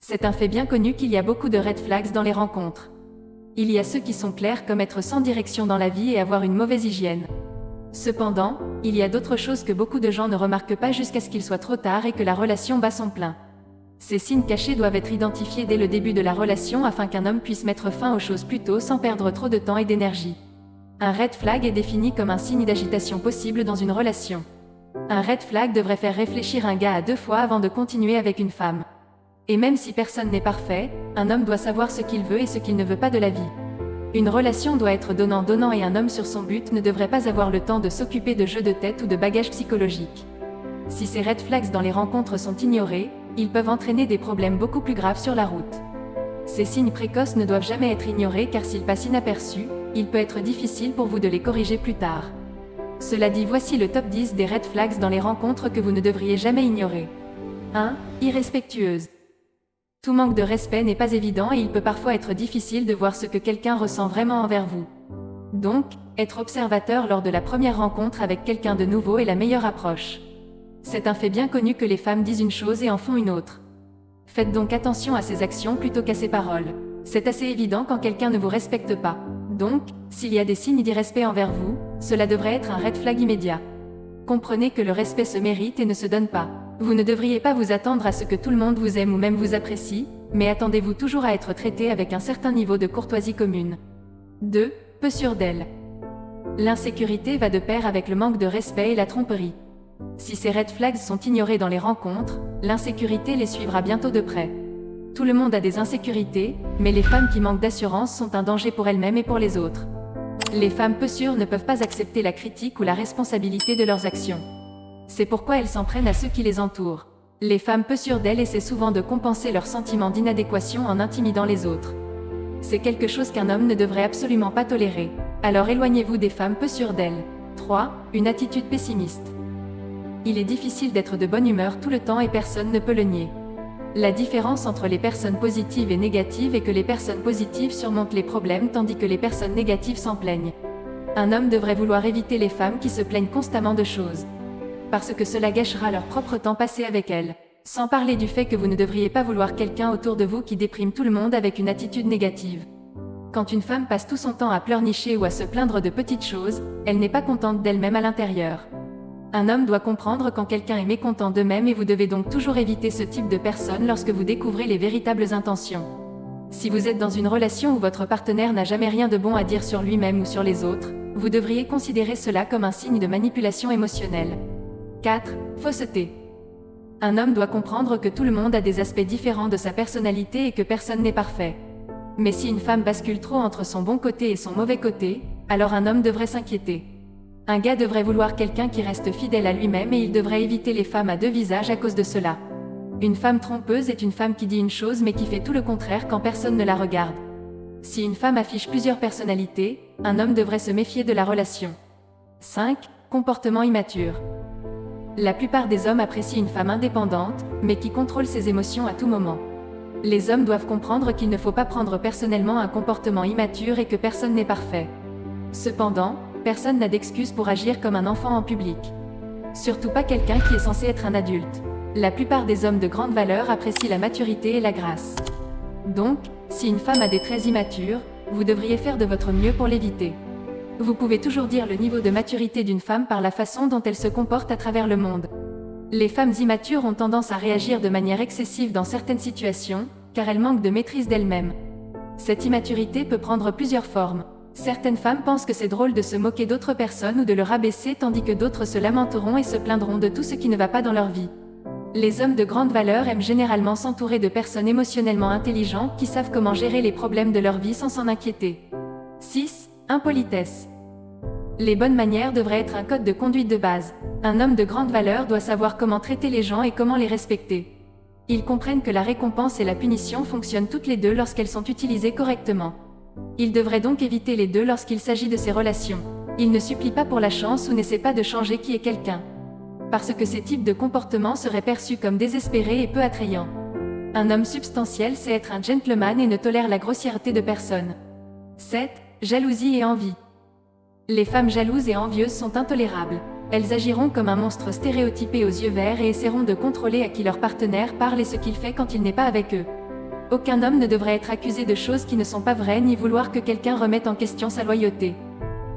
C'est un fait bien connu qu'il y a beaucoup de red flags dans les rencontres. Il y a ceux qui sont clairs comme être sans direction dans la vie et avoir une mauvaise hygiène. Cependant, il y a d'autres choses que beaucoup de gens ne remarquent pas jusqu'à ce qu'il soit trop tard et que la relation bat son plein. Ces signes cachés doivent être identifiés dès le début de la relation afin qu'un homme puisse mettre fin aux choses plus tôt sans perdre trop de temps et d'énergie. Un red flag est défini comme un signe d'agitation possible dans une relation. Un red flag devrait faire réfléchir un gars à 2 fois avant de continuer avec une femme. Et même si personne n'est parfait, un homme doit savoir ce qu'il veut et ce qu'il ne veut pas de la vie. Une relation doit être donnant-donnant et un homme sur son but ne devrait pas avoir le temps de s'occuper de jeux de tête ou de bagages psychologiques. Si ces red flags dans les rencontres sont ignorés, ils peuvent entraîner des problèmes beaucoup plus graves sur la route. Ces signes précoces ne doivent jamais être ignorés car s'ils passent inaperçus, il peut être difficile pour vous de les corriger plus tard. Cela dit, voici le top 10 des red flags dans les rencontres que vous ne devriez jamais ignorer. 1. Irrespectueuse. Tout manque de respect n'est pas évident et il peut parfois être difficile de voir ce que quelqu'un ressent vraiment envers vous. Donc, être observateur lors de la première rencontre avec quelqu'un de nouveau est la meilleure approche. C'est un fait bien connu que les femmes disent une chose et en font une autre. Faites donc attention à ses actions plutôt qu'à ses paroles. C'est assez évident quand quelqu'un ne vous respecte pas. Donc, s'il y a des signes d'irrespect envers vous, cela devrait être un red flag immédiat. Comprenez que le respect se mérite et ne se donne pas. Vous ne devriez pas vous attendre à ce que tout le monde vous aime ou même vous apprécie, mais attendez-vous toujours à être traité avec un certain niveau de courtoisie commune. 2. Peu sûre d'elle. L'insécurité va de pair avec le manque de respect et la tromperie. Si ces red flags sont ignorés dans les rencontres, l'insécurité les suivra bientôt de près. Tout le monde a des insécurités, mais les femmes qui manquent d'assurance sont un danger pour elles-mêmes et pour les autres. Les femmes peu sûres ne peuvent pas accepter la critique ou la responsabilité de leurs actions. C'est pourquoi elles s'en prennent à ceux qui les entourent. Les femmes peu sûres d'elles essaient souvent de compenser leur sentiment d'inadéquation en intimidant les autres. C'est quelque chose qu'un homme ne devrait absolument pas tolérer. Alors éloignez-vous des femmes peu sûres d'elles. 3. Une attitude pessimiste. Il est difficile d'être de bonne humeur tout le temps et personne ne peut le nier. La différence entre les personnes positives et négatives est que les personnes positives surmontent les problèmes tandis que les personnes négatives s'en plaignent. Un homme devrait vouloir éviter les femmes qui se plaignent constamment de choses. Parce que cela gâchera leur propre temps passé avec elles. Sans parler du fait que vous ne devriez pas vouloir quelqu'un autour de vous qui déprime tout le monde avec une attitude négative. Quand une femme passe tout son temps à pleurnicher ou à se plaindre de petites choses, elle n'est pas contente d'elle-même à l'intérieur. Un homme doit comprendre quand quelqu'un est mécontent d'eux-mêmes et vous devez donc toujours éviter ce type de personne lorsque vous découvrez les véritables intentions. Si vous êtes dans une relation où votre partenaire n'a jamais rien de bon à dire sur lui-même ou sur les autres, vous devriez considérer cela comme un signe de manipulation émotionnelle. 4. Fausseté. Un homme doit comprendre que tout le monde a des aspects différents de sa personnalité et que personne n'est parfait. Mais si une femme bascule trop entre son bon côté et son mauvais côté, alors un homme devrait s'inquiéter. Un gars devrait vouloir quelqu'un qui reste fidèle à lui-même et il devrait éviter les femmes à 2 visages à cause de cela. Une femme trompeuse est une femme qui dit une chose mais qui fait tout le contraire quand personne ne la regarde. Si une femme affiche plusieurs personnalités, un homme devrait se méfier de la relation. 5. Comportement immature. La plupart des hommes apprécient une femme indépendante, mais qui contrôle ses émotions à tout moment. Les hommes doivent comprendre qu'il ne faut pas prendre personnellement un comportement immature et que personne n'est parfait. Cependant, personne n'a d'excuse pour agir comme un enfant en public. Surtout pas quelqu'un qui est censé être un adulte. La plupart des hommes de grande valeur apprécient la maturité et la grâce. Donc, si une femme a des traits immatures, vous devriez faire de votre mieux pour l'éviter. Vous pouvez toujours dire le niveau de maturité d'une femme par la façon dont elle se comporte à travers le monde. Les femmes immatures ont tendance à réagir de manière excessive dans certaines situations, car elles manquent de maîtrise d'elles-mêmes. Cette immaturité peut prendre plusieurs formes. Certaines femmes pensent que c'est drôle de se moquer d'autres personnes ou de le rabaisser tandis que d'autres se lamenteront et se plaindront de tout ce qui ne va pas dans leur vie. Les hommes de grande valeur aiment généralement s'entourer de personnes émotionnellement intelligentes qui savent comment gérer les problèmes de leur vie sans s'en inquiéter. 6. Impolitesse. Les bonnes manières devraient être un code de conduite de base. Un homme de grande valeur doit savoir comment traiter les gens et comment les respecter. Ils comprennent que la récompense et la punition fonctionnent toutes les deux lorsqu'elles sont utilisées correctement. Il devrait donc éviter les deux lorsqu'il s'agit de ces relations. Il ne supplie pas pour la chance ou n'essaie pas de changer qui est quelqu'un. Parce que ces types de comportements seraient perçus comme désespérés et peu attrayants. Un homme substantiel sait être un gentleman et ne tolère la grossièreté de personne. 7. Jalousie et envie. Les femmes jalouses et envieuses sont intolérables. Elles agiront comme un monstre stéréotypé aux yeux verts et essaieront de contrôler à qui leur partenaire parle et ce qu'il fait quand il n'est pas avec eux. Aucun homme ne devrait être accusé de choses qui ne sont pas vraies ni vouloir que quelqu'un remette en question sa loyauté.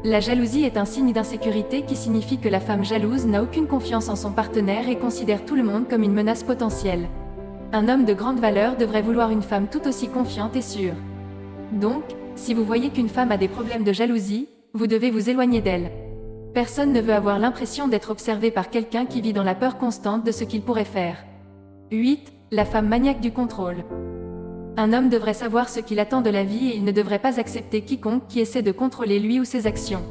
La jalousie est un signe d'insécurité qui signifie que la femme jalouse n'a aucune confiance en son partenaire et considère tout le monde comme une menace potentielle. Un homme de grande valeur devrait vouloir une femme tout aussi confiante et sûre. Donc, si vous voyez qu'une femme a des problèmes de jalousie, vous devez vous éloigner d'elle. Personne ne veut avoir l'impression d'être observé par quelqu'un qui vit dans la peur constante de ce qu'il pourrait faire. 8. La femme maniaque du contrôle. Un homme devrait savoir ce qu'il attend de la vie et il ne devrait pas accepter quiconque qui essaie de contrôler lui ou ses actions.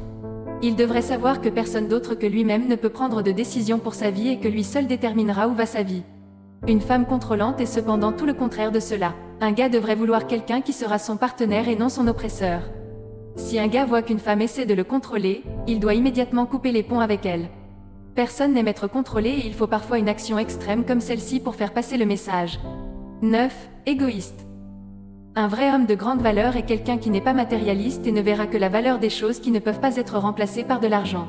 Il devrait savoir que personne d'autre que lui-même ne peut prendre de décision pour sa vie et que lui seul déterminera où va sa vie. Une femme contrôlante est cependant tout le contraire de cela. Un gars devrait vouloir quelqu'un qui sera son partenaire et non son oppresseur. Si un gars voit qu'une femme essaie de le contrôler, il doit immédiatement couper les ponts avec elle. Personne n'aime être contrôlé et il faut parfois une action extrême comme celle-ci pour faire passer le message. 9. Égoïste. Un vrai homme de grande valeur est quelqu'un qui n'est pas matérialiste et ne verra que la valeur des choses qui ne peuvent pas être remplacées par de l'argent.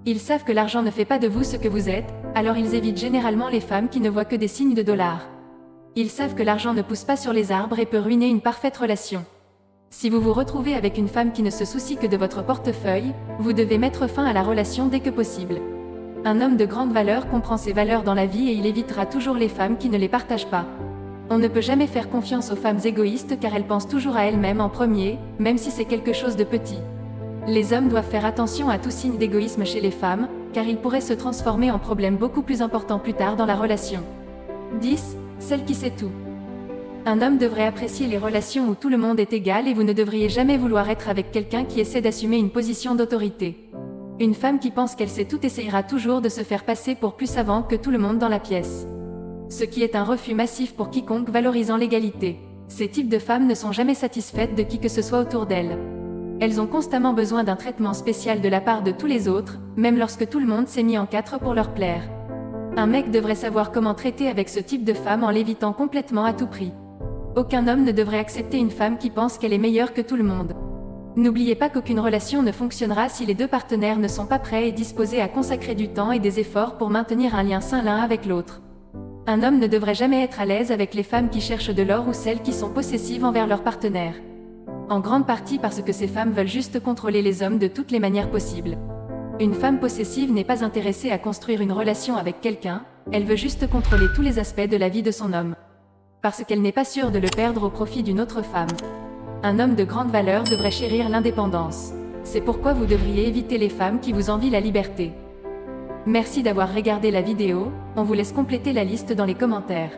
Ils savent que l'argent ne fait pas de vous ce que vous êtes, alors ils évitent généralement les femmes qui ne voient que des signes de dollars. Ils savent que l'argent ne pousse pas sur les arbres et peut ruiner une parfaite relation. Si vous vous retrouvez avec une femme qui ne se soucie que de votre portefeuille, vous devez mettre fin à la relation dès que possible. Un homme de grande valeur comprend ses valeurs dans la vie et il évitera toujours les femmes qui ne les partagent pas. On ne peut jamais faire confiance aux femmes égoïstes car elles pensent toujours à elles-mêmes en premier, même si c'est quelque chose de petit. Les hommes doivent faire attention à tout signe d'égoïsme chez les femmes, car il pourrait se transformer en problème beaucoup plus important plus tard dans la relation. 10. Celle qui sait tout. Un homme devrait apprécier les relations où tout le monde est égal et vous ne devriez jamais vouloir être avec quelqu'un qui essaie d'assumer une position d'autorité. Une femme qui pense qu'elle sait tout essayera toujours de se faire passer pour plus savante que tout le monde dans la pièce. Ce qui est un refus massif pour quiconque valorisant l'égalité. Ces types de femmes ne sont jamais satisfaites de qui que ce soit autour d'elles. Elles ont constamment besoin d'un traitement spécial de la part de tous les autres, même lorsque tout le monde s'est mis en quatre pour leur plaire. Un mec devrait savoir comment traiter avec ce type de femme en l'évitant complètement à tout prix. Aucun homme ne devrait accepter une femme qui pense qu'elle est meilleure que tout le monde. N'oubliez pas qu'aucune relation ne fonctionnera si les deux partenaires ne sont pas prêts et disposés à consacrer du temps et des efforts pour maintenir un lien sain l'un avec l'autre. Un homme ne devrait jamais être à l'aise avec les femmes qui cherchent de l'or ou celles qui sont possessives envers leur partenaire. En grande partie parce que ces femmes veulent juste contrôler les hommes de toutes les manières possibles. Une femme possessive n'est pas intéressée à construire une relation avec quelqu'un, elle veut juste contrôler tous les aspects de la vie de son homme. Parce qu'elle n'est pas sûre de le perdre au profit d'une autre femme. Un homme de grande valeur devrait chérir l'indépendance. C'est pourquoi vous devriez éviter les femmes qui vous envient la liberté. Merci d'avoir regardé la vidéo, on vous laisse compléter la liste dans les commentaires.